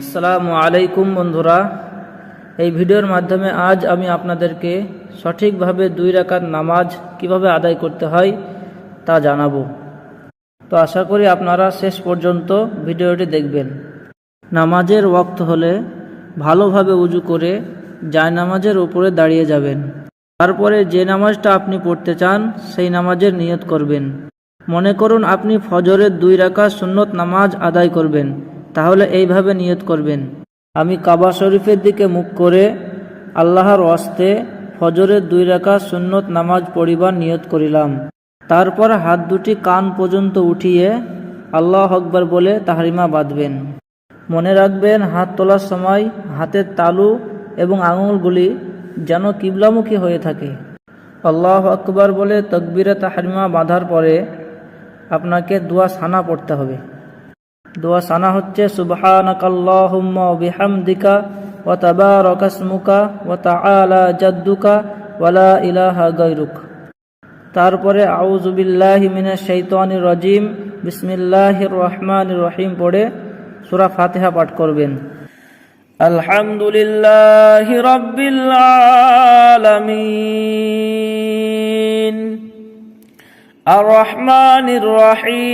আসসালামু আলাইকুম বন্ধুরা, এই ভিডিওর মাধ্যমে আজ আমি আপনাদেরকে সঠিকভাবে 2 রাকাত নামাজ কিভাবে আদায় করতে হয় তা জানাবো। তো আশা করি আপনারা শেষ পর্যন্ত ভিডিওটি দেখবেন। নামাজের ওয়াক্ত হলে ভালোভাবে উজু করে জায়নামাজের উপরে দাঁড়িয়ে যাবেন। তারপরে যে নামাজটা আপনি পড়তে চান সেই নামাজের নিয়ত করবেন। মনে করুন আপনি ফজরের 2 রাকাত সুন্নত নামাজ আদায় করবেন, তাহলে এইভাবে নিয়ত করবেন: আমি কাবা শরীফের দিকে মুখ করে আল্লাহর ওয়াস্তে ফজরের 2 রাকাত সুন্নত নামাজ পড়িবার নিয়ত করিলাম। তারপর হাত দুটি কান পর্যন্ত উঠিয়ে আল্লাহু আকবার বলে তাহরিমা বাঁধবেন। মনে রাখবেন, হাত তোলার সময় হাতের তালু এবং আঙুলগুলি যেন কিবলামুখী হয়ে থাকে। আল্লাহু আকবার বলে তাকবীরে তাহরিমা বাঁধার পরে আপনাকে দোয়া সানা পড়তে হবে। দোয়া সানা হচ্ছে: সুবহানাকাল্লাহুম্মা ওয়া বিহামদিকা ওয়া তাবারাকা ইসমুকা ওয়া তাআলা জাদ্দুকা ওয়া লা ইলাহা গায়রুক। তারপরে আউযু বিল্লাহি মিনাশ শাইতানির রাজিম, বিসমিল্লাহির রহমানির রহিম পড়ে সূরা ফাতিহা পাঠ করবেন। আলহামদুলিল্লাহি রাব্বিল আলামিন আর রহমানির রহিম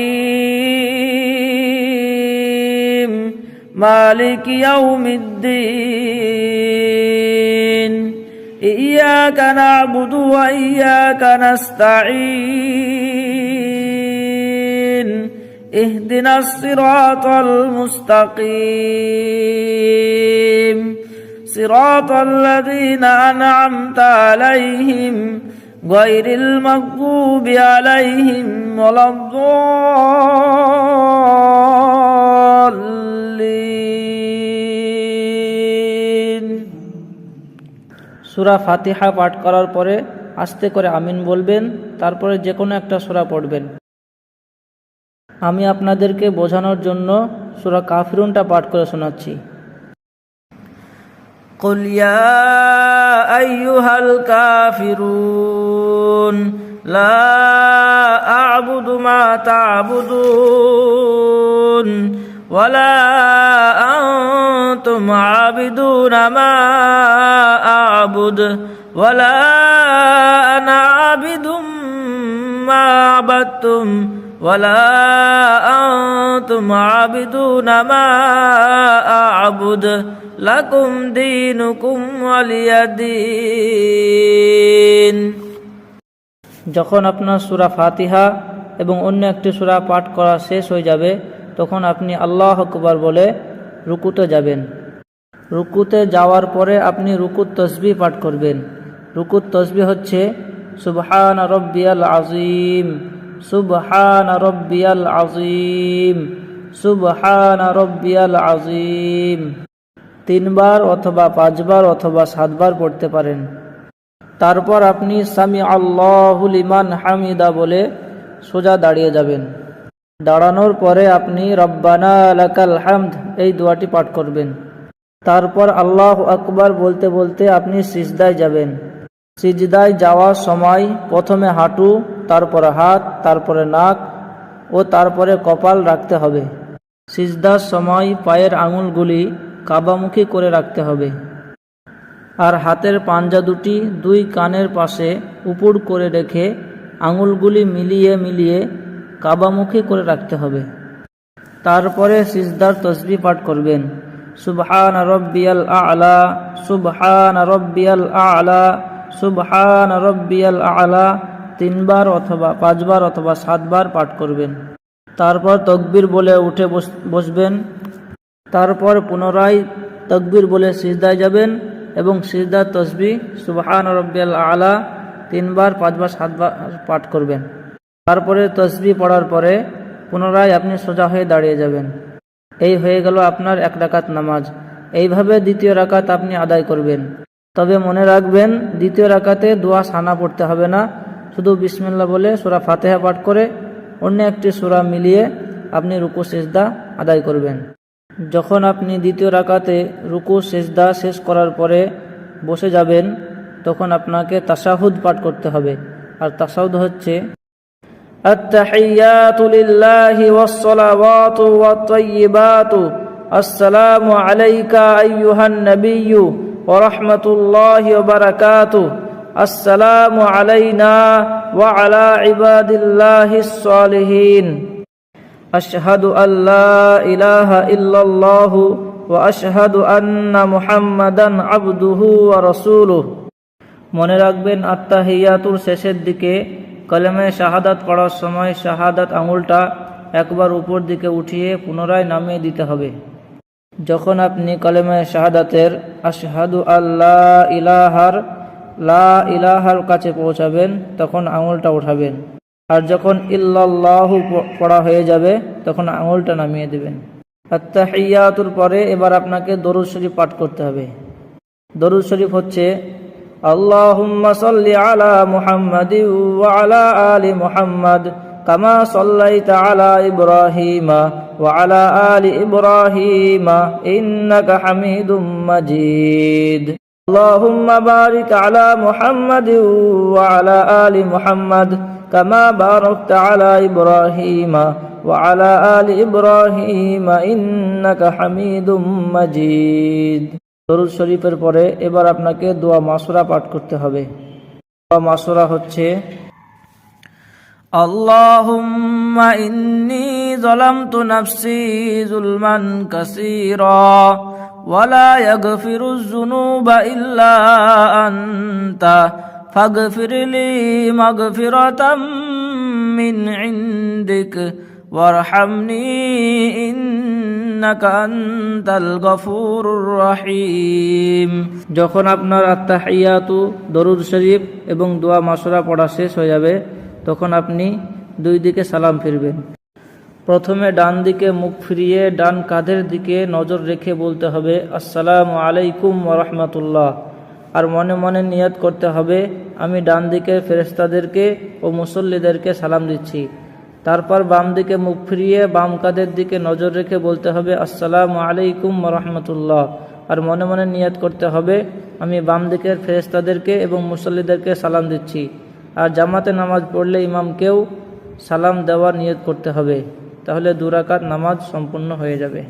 মালিক ইয়াউমিদ্দিন ইয়্যাকা না'বুদু ওয়া ইয়্যাকা নাস্তাঈন ইহদিনাস সিরাতাল মুস্তাকিম সিরাতাল লাযীনা আন'আমতা আলাইহিম গায়রিল মাগদুবি আলাইহিম ওয়ালাদ-দাল্লিন। সূরা ফাতিহা পাঠ করার পরে আস্তে করে আমিন বলবেন। তারপরে যে কোনো একটা সূরা পড়বেন। আমি আপনাদেরকে বোঝানোর জন্য সূরা কাফিরুনটা পাঠ করে শোনাচ্ছি। قل يا أيها الكافرون لا أعبد ما تعبدون ولا أنتم عابدون ما أعبد ولا أنا عابد ما عبدتم ولا أنتم عابدون ما أعبد লাকুম দীনুকুম ওয়ালিয়া দীন। যখন আপনার সূরা ফাতিহা এবং অন্য একটি সূরা পাঠ করা শেষ হয়ে যাবে, তখন আপনি আল্লাহু আকবার বলে রুকুতে যাবেন। রুকুতে যাওয়ার পরে আপনি রুকুত তাসবিহ পাঠ করবেন। রুকুত তাসবিহ হচ্ছে: সুবহান রাব্বিয়াল আযীম, সুবহান রাব্বিয়াল আযীম, সুবহান রাব্বিয়াল আযীম। 3 বার অথবা 5 বার অথবা 7 বার পড়তে পারেন। তারপর আপনি সামি আল্লাহু লিমান হামিদা বলে সোজা দাঁড়িয়ে যাবেন। দাঁড়ানোর পরে আপনি রব্বানা লাকাল হামদ এই দোয়াটি পাঠ করবেন। তারপর আল্লাহু আকবার বলতে বলতে আপনি সিজদায় যাবেন। সিজদায় যাওয়ার সময় প্রথমে হাঁটু, তারপরে হাত, তারপরে নাক ও তারপরে কপাল রাখতে হবে। সিজদার সময় পায়ের আঙুলগুলি কাবামুখী করে রাখতে হবে, আর হাতের পাঞ্জা দুটি 2 কানের পাশে উপুড় করে রেখে আঙুলগুলি মিলিয়ে মিলিয়ে কাবামুখী করে রাখতে হবে। তারপরে সিজদার তাসবিহ পাঠ করবেন: সুবহান রাব্বিয়াল আ'লা, সুবহান রাব্বিয়াল আ'লা, সুবহান রাব্বিয়াল আ'লা 3 বার অথবা 5 বার অথবা 7 বার পাঠ করবেন। তারপর তাকবীর বলে উঠে বসবেন। তারপর পুনরায় তাকবীর বলে সিজদায় যাবেন এবং সিজদার তাসবিহ সুবহান রাব্বিয়াল আ'লা 3 বার, 5 বার, 7 বার পাঠ করবেন। তারপরে তাসবিহ পড়ার পরে পুনরায় আপনি সোজা হয়ে দাঁড়িয়ে যাবেন। এই হয়ে গেল আপনার 1 রাকাত নামাজ। এইভাবে 2য় রাকাত আপনি আদায় করবেন। তবে মনে রাখবেন, 2য় রাকাতে দোয়া সানা পড়তে হবে না। শুধু বিসমিল্লাহ বলে সূরা ফাতিহা পাঠ করে অন্য একটি সূরা মিলিয়ে আপনি রুকু সিজদা আদায় করবেন। যখন আপনি 2য় রাকাতে রুকু সিজদা শেষ করার পরে বসে যাবেন, তখন আপনাকে তাশাহুদ পাঠ করতে হবে। আর তাশাহুদ হচ্ছে: التحيات لله والصلوات والطيبات আসসালামু আলাইকা আইয়ুহান নাবিয়্যু ওয়া রাহমাতুল্লাহি ওয়া বারাকাতুহু। আসসালামু আলাইনা ওয়া আলা ইবাদিল্লাহিস সালিহিন। আশহাদু আল্লা ইলাহা ইল্লাল্লাহু ওয়া আশহাদু আন্না মুহাম্মাদান আবদুহু ওয়া রাসূলুহু। মনে রাখবেন, আত্তাহিয়াতুর শেষের দিকে কলেমায়ে শাহাদাত পড়ার সময় শাহাদাত আঙুলটা একবার উপর দিকে উঠিয়ে পুনরায় নামিয়ে দিতে হবে। যখন আপনি কলেমায়ে শাহাদাতের আশহাদু আল্লা ইলাহার লা ইলাহার কাছে পৌঁছাবেন তখন আঙুলটা উঠাবেন, আর যখন ইল্লাল্লাহু পড়া হয়ে যাবে তখন আঙুলটা নামিয়ে দেবেন। আত্তাহিয়াতুর পরে এবার আপনাকে দরুদ শরীফ পাঠ করতে হবে। দরুদ শরীফ হচ্ছে আল্লাহুম্মা সাল্লি আলা মুহাম্মাদিন ওয়া আলা আলি মুহাম্মাদ কামা সাল্লাইতা আলা ইব্রাহিমা ওয়া আলা আলি ইব্রাহিমা ইন্নাকা হামিদুম মাজিদ। আল্লাহুম্মা বারিক আলা মুহাম্মাদিন ওয়া আলা আলি মুহাম্মাদ কামা বারাকতা আলা ইব্রাহিমা ওয়া আলা আলি ইব্রাহিমা ইন্নাকা হামিদুম মাজিদ। দরুদ শরীফের পরে এবার আপনাকে দোয়া মাসুরা পাঠ করতে হবে। দোয়া মাসুরা হচ্ছে আল্লাহুম্মা ইন্নী যালামতু নাফসি যুলমান কাসীরা ওয়া লা ইয়াগফিরুয যুনুবা ইল্লা আনতা ফাগফিরলি মাগফিরাতাম মিন ইনদিক ওয়ারহামনি ইন্নাকা আনতাল গফুরুর রহিম। যখন আপনার আত্তাহিয়াতু, দরুদ শরীফ এবং দোয়া মাসুরা পড়া শেষ হয়ে যাবে তখন আপনি দুই দিকে সালাম ফিরবেন। প্রথমে ডান দিকে মুখ ফিরিয়ে ডান কাঁধের দিকে নজর রেখে বলতে হবে আসসালামু আলাইকুম ওয়া রাহমাতুল্লাহ, আর মনে মনে নিয়ত করতে হবে আমি ডান দিকের ফেরেশতাদেরকে ও মুসল্লিদেরকে সালাম দিচ্ছি। তারপর বাম দিকে মুখ ফিরিয়ে বাম কাঁধের দিকে নজর রেখে বলতে হবে আসসালামু আলাইকুম ওয়া রাহমাতুল্লাহ, আর মনে মনে নিয়ত করতে হবে আমি বাম দিকের ফেরেশতাদেরকে এবং মুসল্লিদেরকে সালাম দিচ্ছি। আর জামাতে নামাজ পড়লে ইমামকেও সালাম দেওয়ার নিয়ত করতে হবে, তাহলে 2 রাকাত নামাজ সম্পূর্ণ হয়ে যাবে।